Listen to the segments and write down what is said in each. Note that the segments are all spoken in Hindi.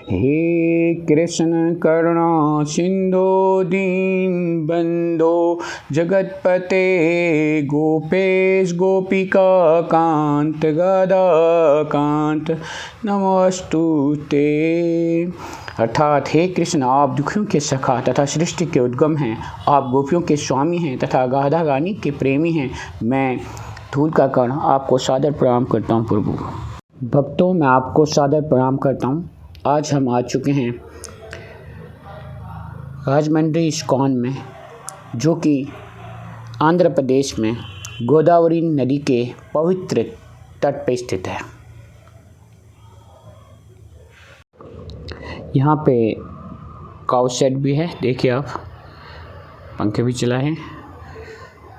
हे कृष्ण करुणा सिंधु दीन बंधो जगतपते गोपेश गोपिका कांत गदा कांत नमोस्तुते। अर्थात हे कृष्ण, आप दुखियों के सखा तथा सृष्टि के उद्गम हैं। आप गोपियों के स्वामी हैं तथा गाधा गानी के प्रेमी हैं। मैं धूल का कण आपको सादर प्रणाम करता हूँ प्रभु। भक्तों, मैं आपको सादर प्रणाम करता हूँ। आज हम आ चुके हैं राजमंड्री इस्कॉन में, जो कि आंध्र प्रदेश में गोदावरी नदी के पवित्र तट पर स्थित है। यहाँ पे काउ शेड भी है, देखिए आप, पंखे भी चलाए हैं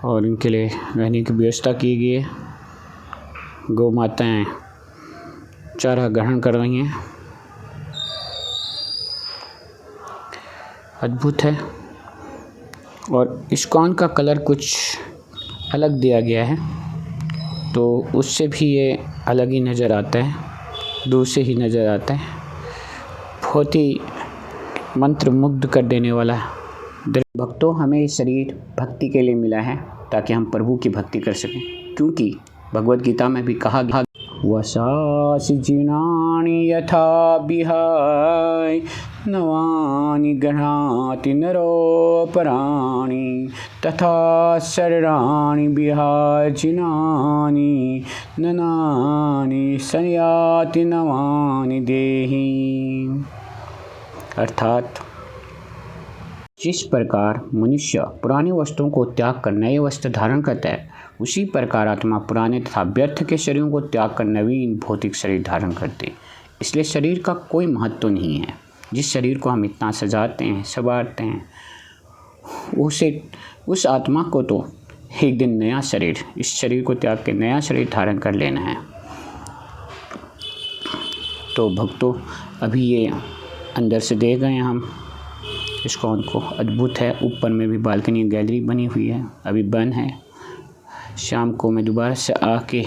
और इनके लिए रहने की व्यवस्था की गई है। गौ माताएं चारा ग्रहण कर रही हैं। अद्भुत है। और इस्कॉन का कलर कुछ अलग दिया गया है, तो उससे भी ये अलग ही नज़र आता है, दूर से ही नज़र आता है। बहुत ही मंत्रमुग्ध कर देने वाला है। भक्तों, हमें ये शरीर भक्ति के लिए मिला है ताकि हम प्रभु की भक्ति कर सकें, क्योंकि भगवद गीता में भी कहा गया, वसासि जीर्णानि यथा विहाय नवानि गृह्णाति नरोपराणि तथा शरीराणि विहाय जीर्णानि ननानि संयाति नवानि देहि। अर्थात जिस प्रकार मनुष्य पुरानी वस्तुओं को त्याग कर नए वस्त्र धारण करता है, उसी प्रकार आत्मा पुराने तथा व्यर्थ के शरीरों को त्याग कर नवीन भौतिक शरीर धारण करते। इसलिए शरीर का कोई महत्व नहीं है। जिस शरीर को हम इतना सजाते हैं, संवारते हैं, उस आत्मा को तो एक दिन नया शरीर, इस शरीर को त्याग के नया शरीर धारण कर लेना है। तो भक्तों, अभी ये अंदर से देख गए हम इस्कॉन को। अद्भुत है। ऊपर में भी बालकनी गैलरी बनी हुई है, अभी बंद है। शाम को मैं दोबारा से आके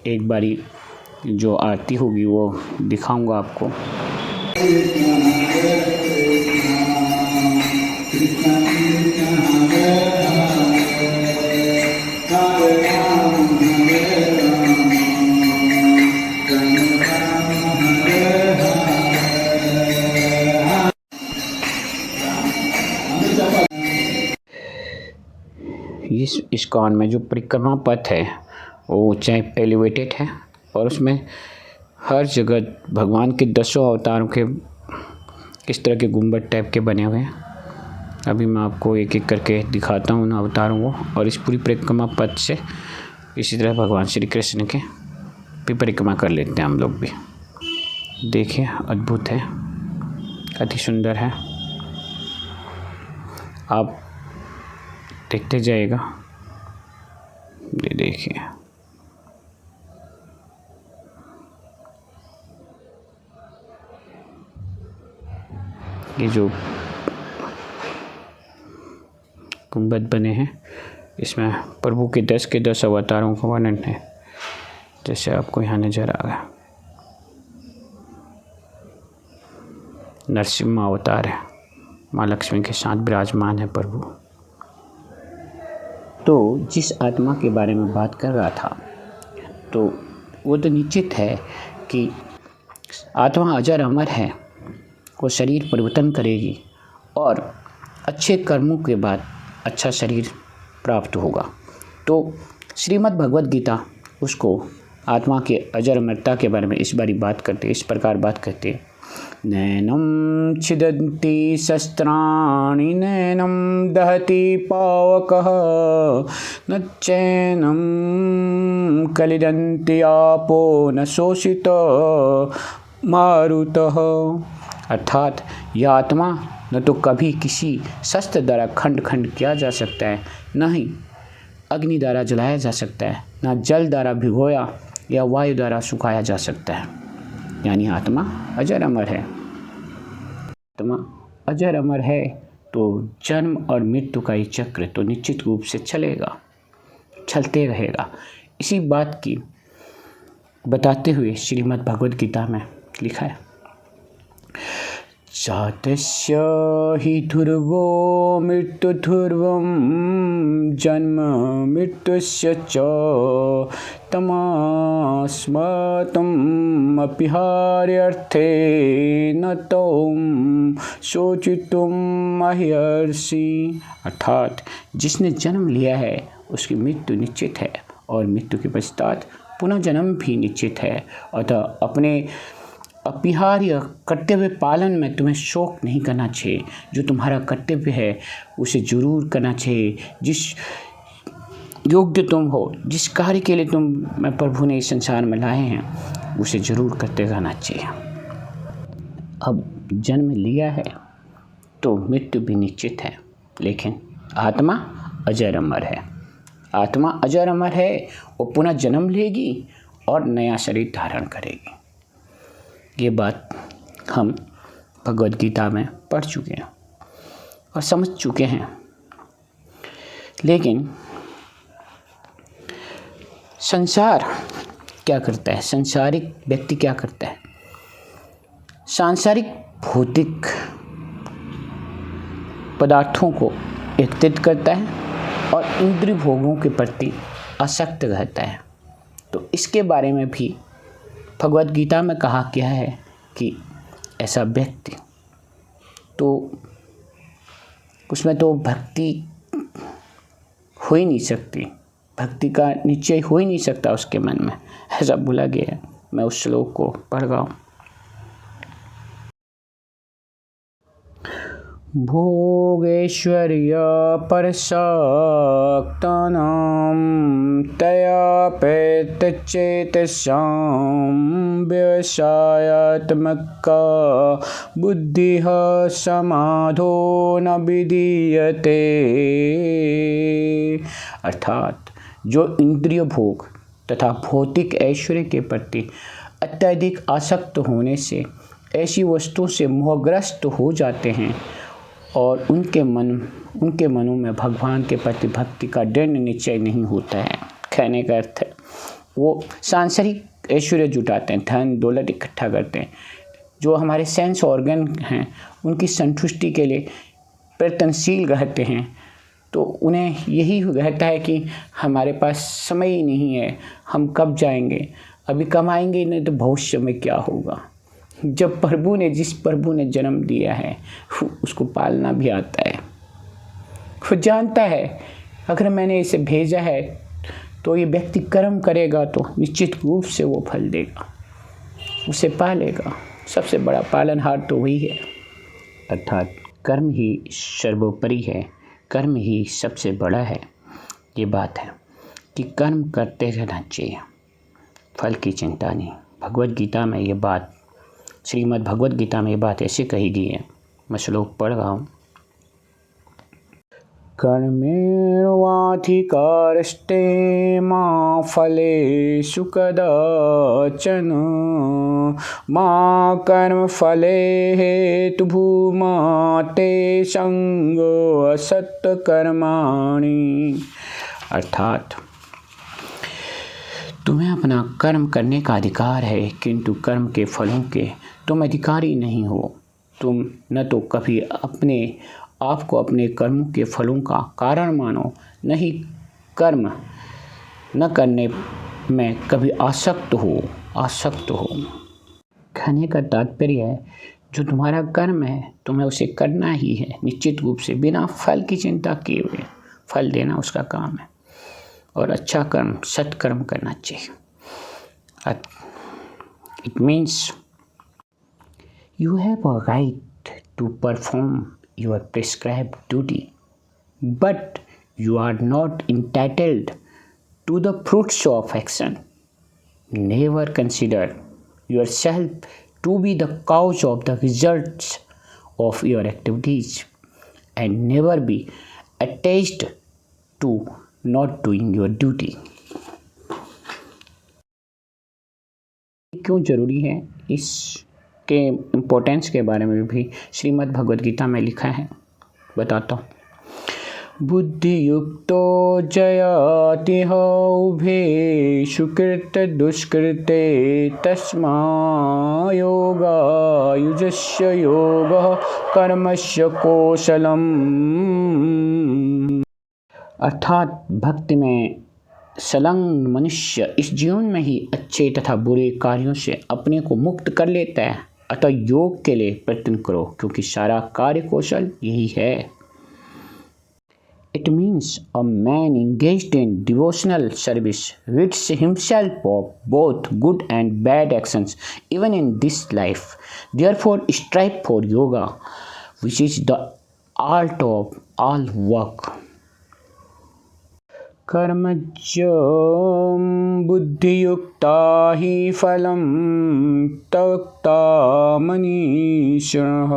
एक बारी जो आरती होगी वो दिखाऊंगा आपको। इस इस्कॉन में जो परिक्रमा पथ है वो ऊंचाई एलिवेटेड है और उसमें हर जगह भगवान के 10 अवतारों के इस तरह के गुंबद टाइप के बने हुए हैं। अभी मैं आपको एक एक करके दिखाता हूँ उन अवतारों को। और इस पूरी परिक्रमा पथ से इसी तरह भगवान श्री कृष्ण के भी परिक्रमा कर लेते हैं हम लोग भी। देखिए, अद्भुत है, अति सुंदर है। आप देखते जाइएगा। ये देखिए, ये जो गुंबद बने हैं, इसमें प्रभु के 10 अवतारों का वर्णन है, जैसे आपको यहाँ नजर आ गया। नरसिम्हा अवतार है, माँ लक्ष्मी के साथ विराजमान है प्रभु। तो जिस आत्मा के बारे में बात कर रहा था, तो वो तो निश्चित है कि आत्मा अजर अमर है। वो शरीर परिवर्तन करेगी और अच्छे कर्मों के बाद अच्छा शरीर प्राप्त होगा। तो श्रीमद् भगवद गीता उसको आत्मा के अजर अमरता के बारे में इस प्रकार बात करते। नैनं छिदन्ति शस्त्राणि नैनं दहति पावकः न चैनं कलिदन्ति आपो न शोषित मारुतः। अर्थात यह आत्मा न तो कभी किसी शस्त्र द्वारा खंड खंड किया जा सकता है, न ही अग्नि द्वारा जलाया जा सकता है, न जल द्वारा भिगोया या वायु द्वारा सुखाया जा सकता है। यानी आत्मा अजर अमर है। आत्मा अजर अमर है तो जन्म और मृत्यु का ये चक्र तो निश्चित रूप से चलते रहेगा। इसी बात की बताते हुए श्रीमद् भगवद गीता में लिखा है, जातस्य हि ध्रुवो मृत्युध्रुवं जन्म मृत्युस्य च तमास्मतम् अपिहार्यर्थे न तोम शोचितुम मह्यर्षि। अर्थात जिसने जन्म लिया है उसकी मृत्यु निश्चित है और मृत्यु के पश्चात पुनः जन्म भी निश्चित है। अतः अपने अपरिहार्य कर्तव्य पालन में तुम्हें शोक नहीं करना चाहिए। जो तुम्हारा कर्तव्य है उसे जरूर करना चाहिए। जिस योग्य तुम हो, जिस कार्य के लिए मैं प्रभु ने इस संसार में लाए हैं उसे जरूर करते रहना चाहिए। अब जन्म लिया है तो मृत्यु भी निश्चित है, लेकिन आत्मा अजर अमर है। आत्मा अजर अमर है, वो पुनः जन्म लेगी और नया शरीर धारण करेगी। ये बात हम भगवद गीता में पढ़ चुके हैं और समझ चुके हैं। लेकिन संसार क्या करता है, संसारिक व्यक्ति क्या करता है? सांसारिक भौतिक पदार्थों को एकत्रित करता है और इंद्रिय भोगों के प्रति आसक्त रहता है। तो इसके बारे में भी भगवद गीता में कहा गया है कि ऐसा व्यक्ति तो उसमें तो भक्ति हो ही नहीं सकती, भक्ति का निश्चय हो ही नहीं सकता उसके मन में, ऐसा बोला गया है। मैं उस श्लोक को पढ़ रहा हूँ। भोगेश्वर्य परसक्तानां तयापेतचेतसां व्यवसायात्मका बुद्धिः समाधो न विधीयते। अर्थात जो इंद्रिय भोग तथा भौतिक ऐश्वर्य के प्रति अत्यधिक आसक्त होने से ऐसी वस्तुओं से मोहग्रस्त हो जाते हैं और उनके मनों में भगवान के प्रति भक्ति का दृढ़ निश्चय नहीं होता है। कहने का अर्थ है वो सांसारिक ऐश्वर्य जुटाते हैं, धन दौलत इकट्ठा करते हैं, जो हमारे सेंस ऑर्गन हैं उनकी संतुष्टि के लिए प्रयत्नशील रहते हैं। तो उन्हें यही रहता है कि हमारे पास समय ही नहीं है, हम कब जाएंगे, अभी कमाएंगे नहीं तो भविष्य में क्या होगा। जब जिस प्रभु ने जन्म दिया है उसको पालना भी आता है। वो जानता है अगर मैंने इसे भेजा है तो ये व्यक्ति कर्म करेगा तो निश्चित रूप से वो फल देगा, उसे पालेगा। सबसे बड़ा पालनहार तो वही है। अर्थात कर्म ही सर्वोपरि है, कर्म ही सबसे बड़ा है। ये बात है कि कर्म करते रहना चाहिए, फल की चिंता नहीं। भगवद गीता में ये बात, श्रीमद् भगवद गीता में ये बात ऐसे कही गई है। मैं श्लोक पढ़ रहा हूँ। कर्मेण्वाधिकारस्ते मा फलेषु कदाचन मा कर्मफले हेतुभूमा ते संगो असत्कर्माणि। अर्थात तुम्हें अपना कर्म करने का अधिकार है, किंतु कर्म के फलों के तुम अधिकारी नहीं हो। तुम न तो कभी अपने आप को अपने कर्मों के फलों का कारण मानो, न ही कर्म न करने में कभी आसक्त हो। कहने का तात्पर्य है जो तुम्हारा कर्म है तुम्हें उसे करना ही है निश्चित रूप से, बिना फल की चिंता किए हुए। फल देना उसका काम है और अच्छा कर्म सत्कर्म करना चाहिए। It means you have a right to perform your prescribed duty, but you are not entitled to the fruits of action. Never consider yourself to be the cause of the results of your activities, and never be attached to not doing your duty. क्यों जरूरी है, इसके इम्पोर्टेंस के बारे में भी श्रीमद् भगवद गीता में लिखा है, बताता हूँ। बुद्धियुक्तो जयातिह उभे सुकृतदुष्कृते तस्मा योगायुजस्य योगः कर्मस्य कौशलम्। अर्थात भक्ति में संलग्न मनुष्य इस जीवन में ही अच्छे तथा बुरे कार्यों से अपने को मुक्त कर लेता है। अतः योग के लिए प्रयत्न करो, क्योंकि सारा कार्य कौशल यही है। It means a man engaged in devotional service rids himself of both good and bad actions even in this life. Therefore, strive for yoga, which is the art of all work. कर्मज्ञं बुद्धियुक्ता हि फलं त्यक्ता मनीषिणः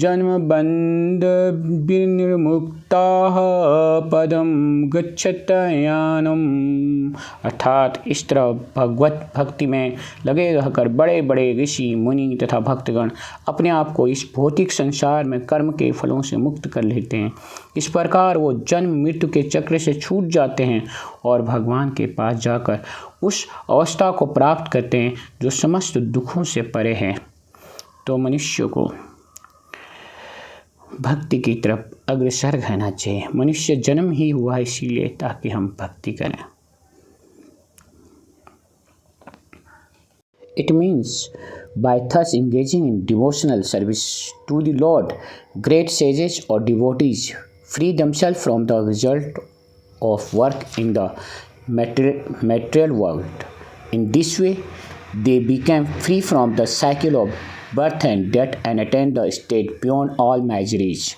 जन्मबन्धविनिर्मुक्ताः पदं गच्छत्ययानम्। अर्थात इस तरह भगवत भक्ति में लगे रहकर बड़े बड़े ऋषि मुनि तथा भक्तगण अपने आप को इस भौतिक संसार में कर्म के फलों से मुक्त कर लेते हैं। इस प्रकार वो जन्म मृत्यु के चक्र से छूट जाते हैं और भगवान के पास जाकर उस अवस्था को प्राप्त करते हैं जो समस्त दुखों से परे है। तो मनुष्य को भक्ति की तरफ अग्रसर रहना चाहिए। मनुष्य जन्म ही हुआ इसीलिए ताकि हम भक्ति करें। It means by thus engaging in devotional service to the Lord, great sages or devotees free themselves from the result of work in the material world. In this way, they become free from the cycle of birth and death and attain the state beyond all miseries.